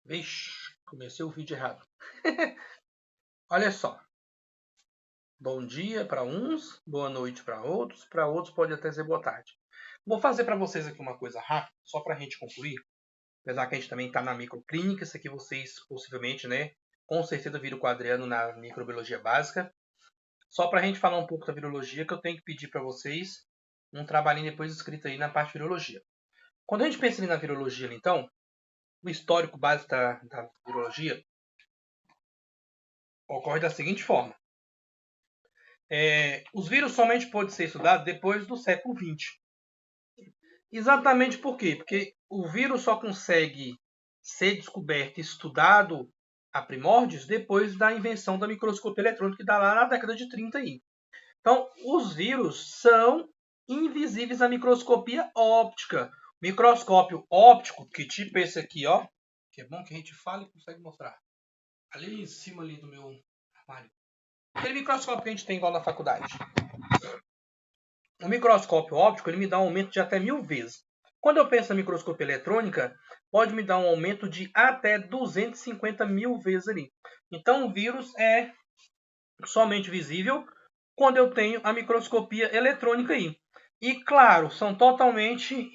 Vixe, comecei o vídeo errado. Olha só. Bom dia para uns, boa noite para outros pode até ser boa tarde. Vou fazer para vocês aqui uma coisa rápida, só para a gente concluir. Apesar que a gente também está na microclínica, isso aqui vocês possivelmente, né, com certeza viram com o Adriano na microbiologia básica. Só para a gente falar um pouco da virologia, que eu tenho que pedir para vocês um trabalhinho depois escrito aí na parte de virologia. Quando a gente pensa ali na virologia, então, o histórico básico da virologia ocorre da seguinte forma. Os vírus somente podem ser estudados depois do século XX. Exatamente por quê? Porque o vírus só consegue ser descoberto e estudado a primórdios depois da invenção da microscopia eletrônica, que dá lá na década de 30 aí. Então, os vírus são invisíveis à microscopia óptica. Microscópio óptico, que tipo esse aqui, ó, que é bom que a gente fala e consegue mostrar. Ali em cima ali do meu armário. Aquele microscópio que a gente tem igual na faculdade. O microscópio óptico ele me dá um aumento de até 1000 vezes. Quando eu penso na microscopia eletrônica, pode me dar um aumento de até 250 mil vezes ali. Então, o vírus é somente visível quando eu tenho a microscopia eletrônica aí. E, claro, são totalmente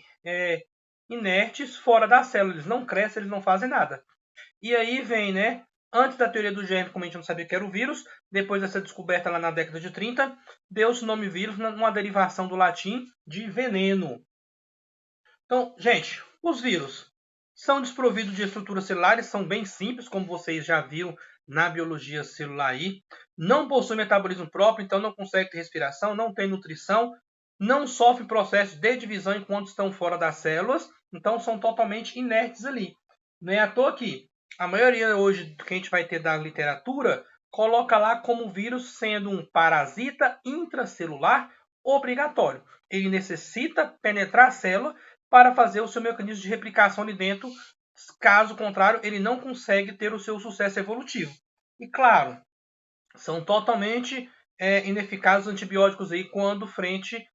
inertes fora da célula. Eles não crescem, eles não fazem nada. E aí vem, né? Antes da teoria do germe, como a gente não sabia que era o vírus, depois dessa descoberta lá na década de 30, deu-se o nome vírus numa derivação do latim de veneno. Então, gente, os vírus são desprovidos de estruturas celulares, são bem simples, como vocês já viram na biologia celular aí. Não possuem metabolismo próprio, então não conseguem ter respiração, não tem nutrição, não sofrem processo de divisão enquanto estão fora das células, então são totalmente inertes ali. Não é à toa que a maioria hoje que a gente vai ter da literatura coloca lá como vírus sendo um parasita intracelular obrigatório. Ele necessita penetrar a célula para fazer o seu mecanismo de replicação ali dentro. Caso contrário, ele não consegue ter o seu sucesso evolutivo. E claro, são totalmente ineficazes os antibióticos aí quando frente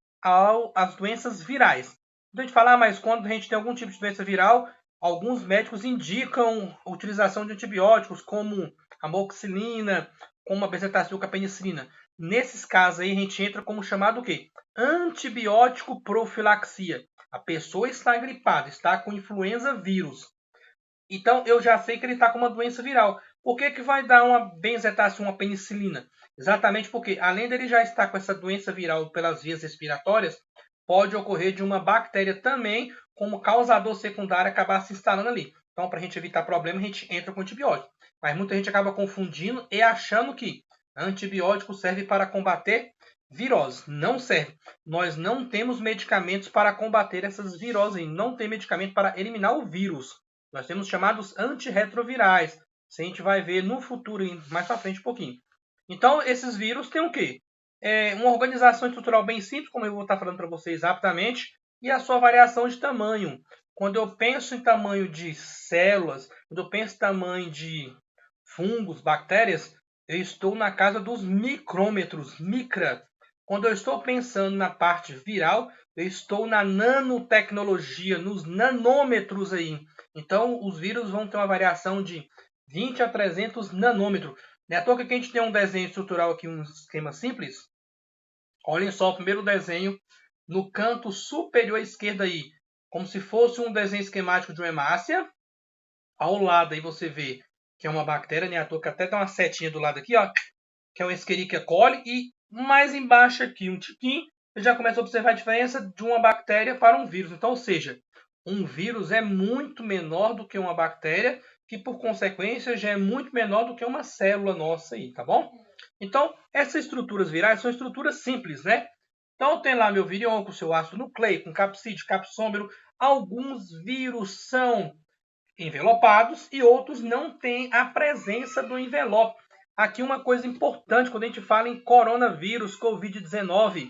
às doenças virais. Então a gente fala, mas quando a gente tem algum tipo de doença viral, alguns médicos indicam a utilização de antibióticos como a amoxicilina, como a bezetacil com a penicilina. Nesses casos aí a gente entra como chamado o quê? Antibiótico profilaxia. A pessoa está gripada, está com influenza vírus. Então eu já sei que ele está com uma doença viral. Por que vai dar uma benzetacil, uma penicilina? Exatamente porque, além dele já estar com essa doença viral pelas vias respiratórias, pode ocorrer de uma bactéria também, como causador secundário, acabar se instalando ali. Então, para a gente evitar problema, a gente entra com antibiótico. Mas muita gente acaba confundindo e achando que antibiótico serve para combater virose. Não serve. Nós não temos medicamentos para combater essas viroses. Não tem medicamento para eliminar o vírus. Nós temos chamados antirretrovirais. Isso a gente vai ver no futuro, mais para frente um pouquinho. Então, esses vírus têm o quê? Uma organização estrutural bem simples, como eu vou estar falando para vocês rapidamente, e a sua variação de tamanho. Quando eu penso em tamanho de células, quando eu penso em tamanho de fungos, bactérias, eu estou na casa dos micrômetros, micra. Quando eu estou pensando na parte viral, eu estou na nanotecnologia, nos nanômetros aí. Então, os vírus vão ter uma variação de 20 a 300 nanômetros. Não é à toa que a gente tem um desenho estrutural aqui, um esquema simples. Olhem só o primeiro desenho no canto superior à esquerda aí, como se fosse um desenho esquemático de uma hemácia. Ao lado aí você vê que é uma bactéria, né? À toa que até tem uma setinha do lado aqui, ó, que é um Escherichia coli, e mais embaixo aqui um tiquinho, você já começa a observar a diferença de uma bactéria para um vírus. Então, ou seja, um vírus é muito menor do que uma bactéria, que por consequência já é muito menor do que uma célula nossa aí, tá bom? Então, essas estruturas virais são estruturas simples, né? Então, tem lá meu virion com seu ácido nucleico, com capsídeo, capsômero. Alguns vírus são envelopados e outros não têm a presença do envelope. Aqui uma coisa importante quando a gente fala em coronavírus, Covid-19.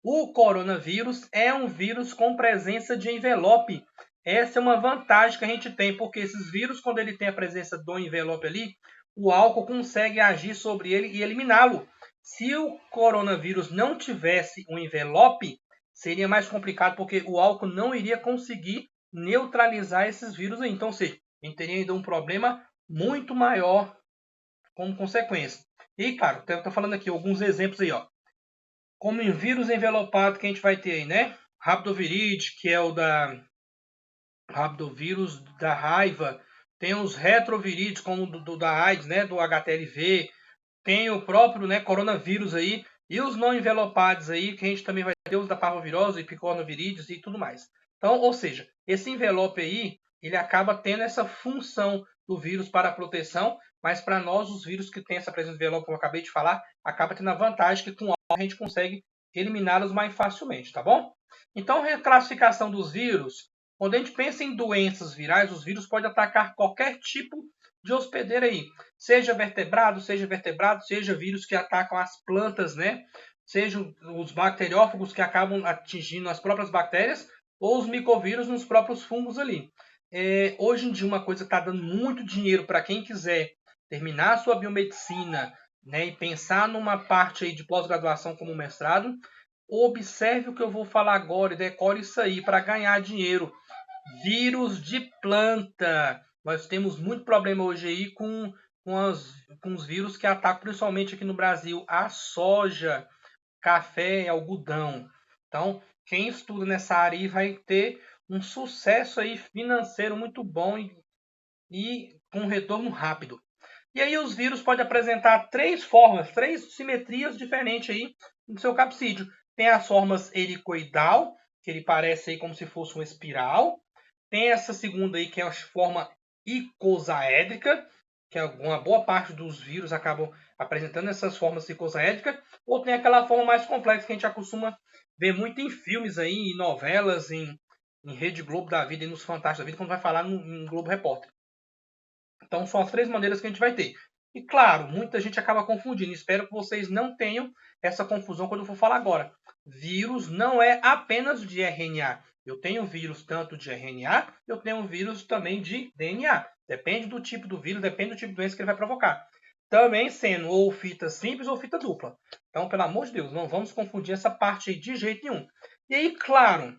O coronavírus é um vírus com presença de envelope. Essa é uma vantagem que a gente tem, porque esses vírus, quando ele tem a presença do envelope ali, o álcool consegue agir sobre ele e eliminá-lo. Se o coronavírus não tivesse um envelope, seria mais complicado, porque o álcool não iria conseguir neutralizar esses vírus aí. Então, ou seja, A gente teria ainda um problema muito maior como consequência. E, claro, eu estou falando aqui alguns exemplos aí, ó. Como em vírus envelopado que a gente vai ter aí, né? Rabdovirid, que é o da rabdovírus da raiva. Tem os retrovirídeos, como da AIDS, né? Do HTLV. Tem o próprio, né, coronavírus aí. E os não envelopados aí, que a gente também vai ter os da parvovirose, picornavirídeos e tudo mais. Então, ou seja, esse envelope aí, ele acaba tendo essa função do vírus para a proteção, mas para nós, os vírus que têm essa presença de envelope, como eu acabei de falar, acaba tendo a vantagem que com a gente consegue eliminá-los mais facilmente, tá bom? Então, reclassificação dos vírus. Quando a gente pensa em doenças virais, os vírus podem atacar qualquer tipo de hospedeiro aí. Seja vertebrado, seja vírus que atacam as plantas, né? Sejam os bacteriófagos que acabam atingindo as próprias bactérias, ou os micovírus nos próprios fungos ali. Hoje em dia, uma coisa que está dando muito dinheiro para quem quiser terminar a sua biomedicina, né, e pensar numa parte aí de pós-graduação como mestrado, observe o que eu vou falar agora e decore isso aí para ganhar dinheiro. Vírus de planta. Nós temos muito problema hoje aí com os vírus que atacam principalmente aqui no Brasil a soja, café e algodão. Então, quem estuda nessa área aí vai ter um sucesso aí financeiro muito bom e com um retorno rápido. E aí os vírus podem apresentar três formas, três simetrias diferentes aí no seu capsídeo. Tem as formas helicoidal, que ele parece aí como se fosse uma espiral. Tem essa segunda aí, que é a forma icosaédrica, que uma boa parte dos vírus acabam apresentando essas formas icosaédricas. Ou tem aquela forma mais complexa que a gente já costuma ver muito em filmes aí, em novelas, em Rede Globo da vida e nos Fantásticos da vida, quando vai falar em Globo Repórter. Então são as três maneiras que a gente vai ter. E claro, muita gente acaba confundindo. Espero que vocês não tenham essa confusão quando eu for falar agora. Vírus não é apenas de RNA. Eu tenho vírus tanto de RNA, eu tenho vírus também de DNA. Depende do tipo do vírus, depende do tipo de doença que ele vai provocar. Também sendo ou fita simples ou fita dupla. Então, pelo amor de Deus, não vamos confundir essa parte aí de jeito nenhum. E aí, claro,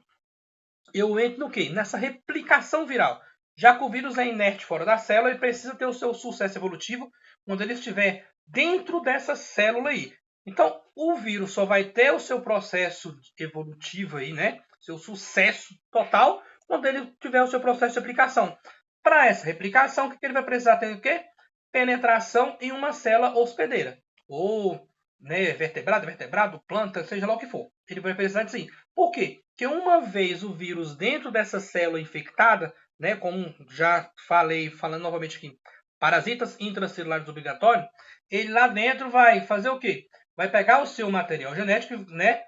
eu entro no quê? Nessa replicação viral. Já que o vírus é inerte fora da célula, ele precisa ter o seu sucesso evolutivo quando ele estiver dentro dessa célula aí. Então, o vírus só vai ter o seu processo evolutivo aí, né? Seu sucesso total quando ele tiver o seu processo de aplicação. Para essa replicação, o que ele vai precisar ter? O quê? Penetração em uma célula hospedeira. Ou né, vertebrado, planta, seja lá o que for. Ele vai precisar disso aí. Por quê? Porque uma vez o vírus dentro dessa célula infectada, né, como já falei, falando novamente aqui, parasitas intracelulares obrigatórios, ele lá dentro vai fazer o quê? Vai pegar o seu material genético, né,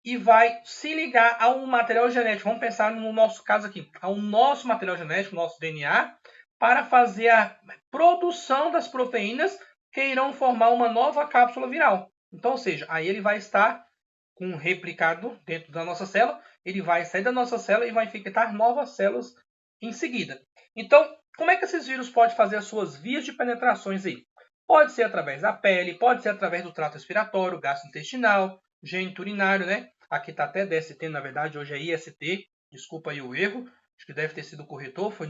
e vai se ligar ao material genético. Vamos pensar no nosso caso aqui, ao nosso material genético, nosso DNA, para fazer a produção das proteínas que irão formar uma nova cápsula viral. Então, ou seja, aí ele vai estar com um replicado dentro da nossa célula, ele vai sair da nossa célula e vai infectar novas células em seguida. Então, como é que esses vírus podem fazer as suas vias de penetrações aí? Pode ser através da pele, pode ser através do trato respiratório, gastrointestinal, geniturinário, né? Aqui está até DST, na verdade, hoje é IST, desculpa aí o erro, acho que deve ter sido o corretor, foi...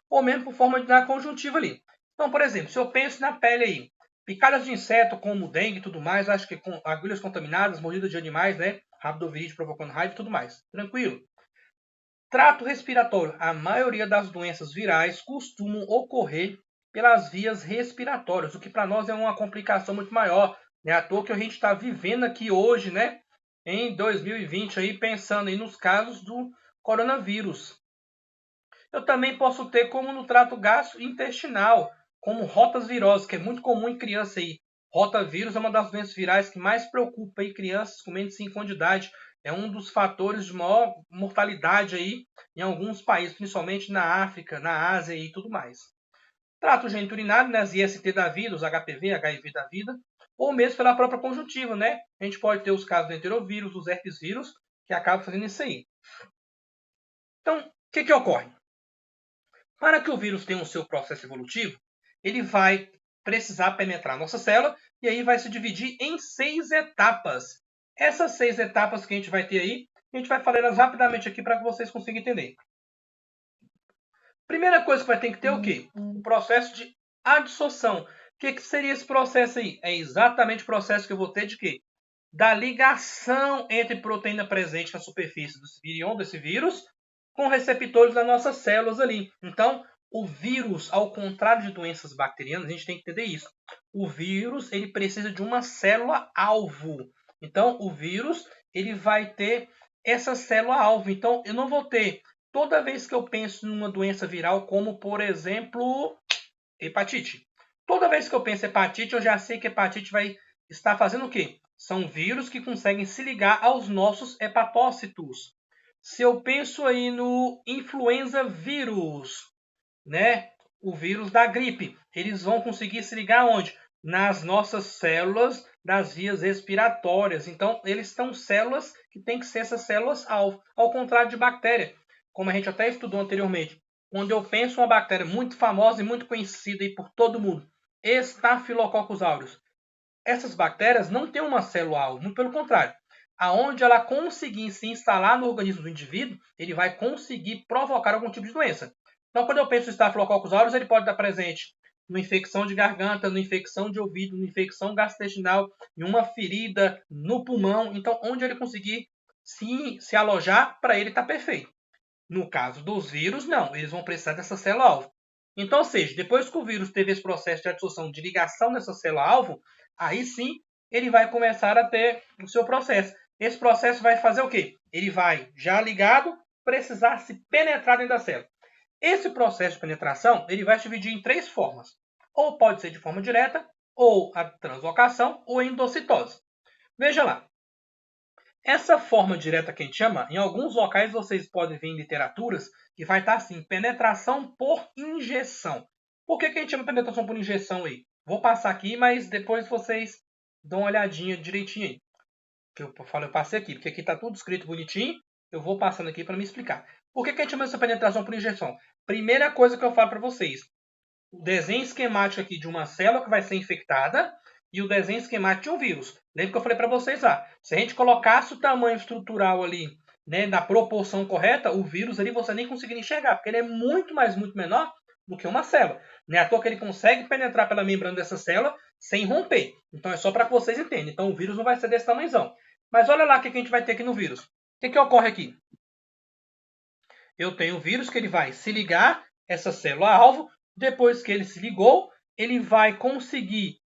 ou mesmo por forma da conjuntiva ali. Então, por exemplo, se eu penso na pele aí, picadas de inseto, como dengue e tudo mais, acho que com agulhas contaminadas, mordidas de animais, né? Rabdoviride provocando raiva e tudo mais. Tranquilo. Trato respiratório. A maioria das doenças virais costumam ocorrer pelas vias respiratórias, o que para nós é uma complicação muito maior. Né? À toa que a gente está vivendo aqui hoje, né? Em 2020, aí, pensando aí nos casos do coronavírus. Eu também posso ter como no trato gastrointestinal, como rotas virosas, que é muito comum em criança aí. Rotavírus é uma das doenças virais que mais preocupa aí crianças com menos de 5 anos de idade. É um dos fatores de maior mortalidade aí em alguns países, principalmente na África, na Ásia e tudo mais. Trato geniturinário, né, as IST da vida, os HPV, HIV da vida, ou mesmo pela própria conjuntiva, né? A gente pode ter os casos do enterovírus, os herpes vírus, que acabam fazendo isso aí. Então, o que ocorre? Para que o vírus tenha o seu processo evolutivo, ele vai precisar penetrar a nossa célula e aí vai se dividir em 6 etapas. Essas 6 etapas que a gente vai ter aí, a gente vai falar elas rapidamente aqui para que vocês consigam entender. Primeira coisa que vai ter que ter é o quê? O processo de adsorção. O que seria esse processo aí? É exatamente o processo que eu vou ter de quê? Da ligação entre proteína presente na superfície do virion desse vírus com receptores das nossas células ali. Então, o vírus, ao contrário de doenças bacterianas, a gente tem que entender isso. O vírus, ele precisa de uma célula-alvo. Então, o vírus, ele vai ter essa célula-alvo. Então, eu não vou ter, toda vez que eu penso numa doença viral, como, por exemplo, hepatite. Toda vez que eu penso em hepatite, eu já sei que hepatite vai estar fazendo o quê? São vírus que conseguem se ligar aos nossos hepatócitos. Se eu penso aí no influenza vírus, né? O vírus da gripe, eles vão conseguir se ligar onde? Nas nossas células das vias respiratórias. Então, eles são células que têm que ser essas células-alvo, ao contrário de bactéria, como a gente até estudou anteriormente. Quando eu penso em uma bactéria muito famosa e muito conhecida aí por todo mundo, Staphylococcus aureus. Essas bactérias não têm uma célula-alvo, muito pelo contrário. Aonde ela conseguir se instalar no organismo do indivíduo, ele vai conseguir provocar algum tipo de doença. Então, quando eu penso em Staphylococcus aureus, ele pode estar presente numa infecção de garganta, numa infecção de ouvido, numa infecção gastrointestinal, em uma ferida no pulmão. Então, onde ele conseguir se alojar, para ele está perfeito. No caso dos vírus, não. Eles vão precisar dessa célula-alvo. Então, ou seja, depois que o vírus teve esse processo de adsorção, de ligação nessa célula-alvo, aí sim ele vai começar a ter o seu processo. Esse processo vai fazer o quê? Ele vai, já ligado, precisar se penetrar dentro da célula. Esse processo de penetração ele vai se dividir em três formas. Ou pode ser de forma direta, ou a translocação, ou a endocitose. Veja lá. Essa forma direta que a gente chama, em alguns locais vocês podem ver em literaturas que vai estar assim, penetração por injeção. Por que a gente chama penetração por injeção aí? Vou passar aqui, mas depois vocês dão uma olhadinha direitinho aí. Que eu passei aqui, porque aqui está tudo escrito bonitinho. Eu vou passando aqui para me explicar. Por que a gente chama essa penetração por injeção? Primeira coisa que eu falo para vocês. O desenho esquemático aqui de uma célula que vai ser infectada e o desenho esquemático de um vírus. Lembra que eu falei para vocês lá? Se a gente colocasse o tamanho estrutural ali, né, da proporção correta, o vírus ali você nem conseguiria enxergar, porque ele é muito menor do que uma célula. Não é à toa que ele consegue penetrar pela membrana dessa célula sem romper. Então é só para que vocês entendam. Então o vírus não vai ser desse tamanhozão. Mas olha lá o que a gente vai ter aqui no vírus. O que ocorre aqui? Eu tenho o vírus que ele vai se ligar, essa célula-alvo. Depois que ele se ligou, ele vai conseguir,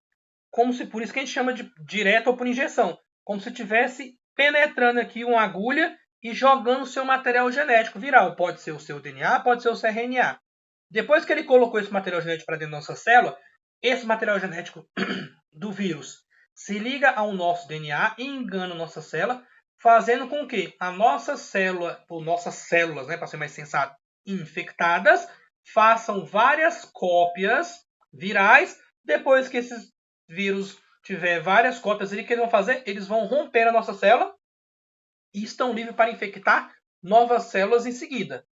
por isso que a gente chama de direto ou por injeção, como se estivesse penetrando aqui uma agulha e jogando o seu material genético viral. Pode ser o seu DNA, pode ser o seu RNA. Depois que ele colocou esse material genético para dentro da nossa célula, esse material genético do vírus se liga ao nosso DNA e engana a nossa célula, fazendo com que a nossa célula, ou nossas células, né, para ser mais sensato, infectadas, façam várias cópias virais. Depois que esses vírus tiver várias cópias ali, o que eles vão fazer? Eles vão romper a nossa célula e estão livres para infectar novas células em seguida.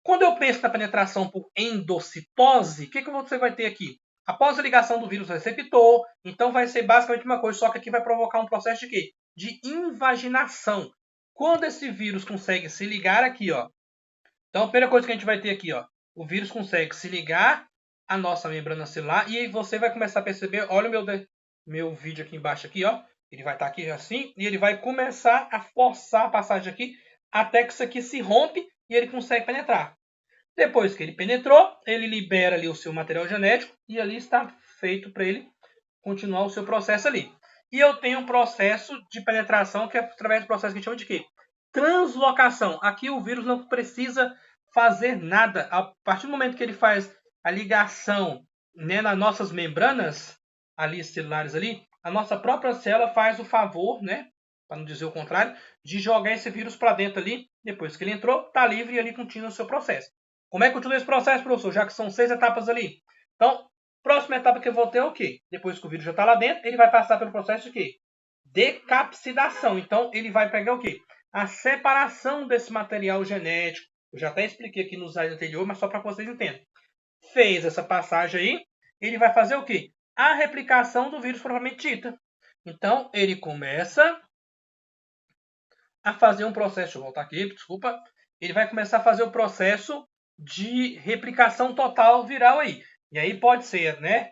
Quando eu penso na penetração por endocitose, o que você vai ter aqui? Após a ligação do vírus receptor, então vai ser basicamente uma coisa, só que aqui vai provocar um processo de quê? De invaginação. Quando esse vírus consegue se ligar aqui, ó. Então, a primeira coisa que a gente vai ter aqui, ó, o vírus consegue se ligar à nossa membrana celular e aí você vai começar a perceber, olha o meu vídeo aqui embaixo aqui, ó. Ele vai estar aqui assim e ele vai começar a forçar a passagem aqui até que isso aqui se rompe e ele consegue penetrar. Depois que ele penetrou, ele libera ali o seu material genético e ali está feito para ele continuar o seu processo ali. E eu tenho um processo de penetração que é através do processo que a gente chama de quê? Translocação. Aqui o vírus não precisa fazer nada. A partir do momento que ele faz a ligação, né, nas nossas membranas ali celulares ali, a nossa própria célula faz o favor, né, para não dizer o contrário, de jogar esse vírus para dentro ali. Depois que ele entrou, está livre e ali continua o seu processo. Como é que continua esse processo, professor? Já que são 6 etapas ali. Então, próxima etapa que eu vou ter é o quê? Depois que o vírus já está lá dentro, ele vai passar pelo processo de quê? Decapsidação. Então, ele vai pegar o quê? A separação desse material genético. Eu já até expliquei aqui no slide anterior, mas só para que vocês entendam. Fez essa passagem aí, ele vai fazer o quê? A replicação do vírus propriamente dita. Então, ele começa a fazer um processo. Deixa eu voltar aqui, desculpa. Ele vai começar a fazer o processo de replicação total viral aí. E aí pode ser, né?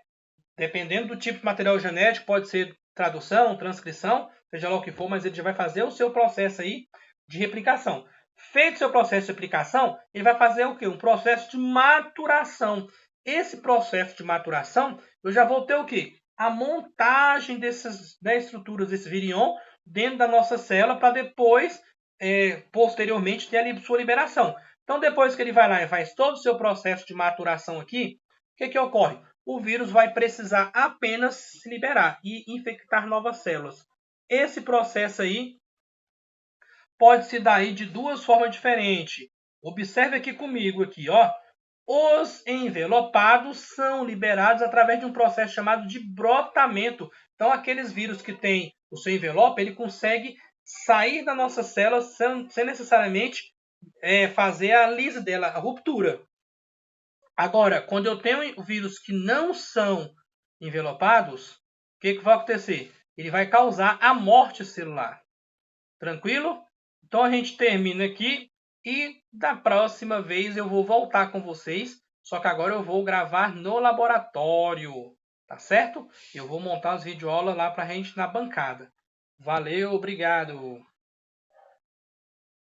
Dependendo do tipo de material genético, pode ser tradução, transcrição, seja lá o que for, mas ele já vai fazer o seu processo aí de replicação. Feito o seu processo de replicação, ele vai fazer o quê? Um processo de maturação. Esse processo de maturação, eu já vou ter o quê? A montagem das estruturas desse virion dentro da nossa célula para depois, posteriormente, ter a sua liberação. Então, depois que ele vai lá e faz todo o seu processo de maturação aqui, o que ocorre? O vírus vai precisar apenas se liberar e infectar novas células. Esse processo aí pode se dar aí de duas formas diferentes. Observe aqui comigo aqui, ó. Os envelopados são liberados através de um processo chamado de brotamento. Então, aqueles vírus que têm o seu envelope, ele consegue sair da nossa célula sem necessariamente fazer a lise dela, a ruptura. Agora, quando eu tenho vírus que não são envelopados, o que vai acontecer? Ele vai causar a morte celular. Tranquilo? Então a gente termina aqui e da próxima vez eu vou voltar com vocês, só que agora eu vou gravar no laboratório, tá certo? Eu vou montar as videoaulas lá pra gente na bancada. Valeu, obrigado!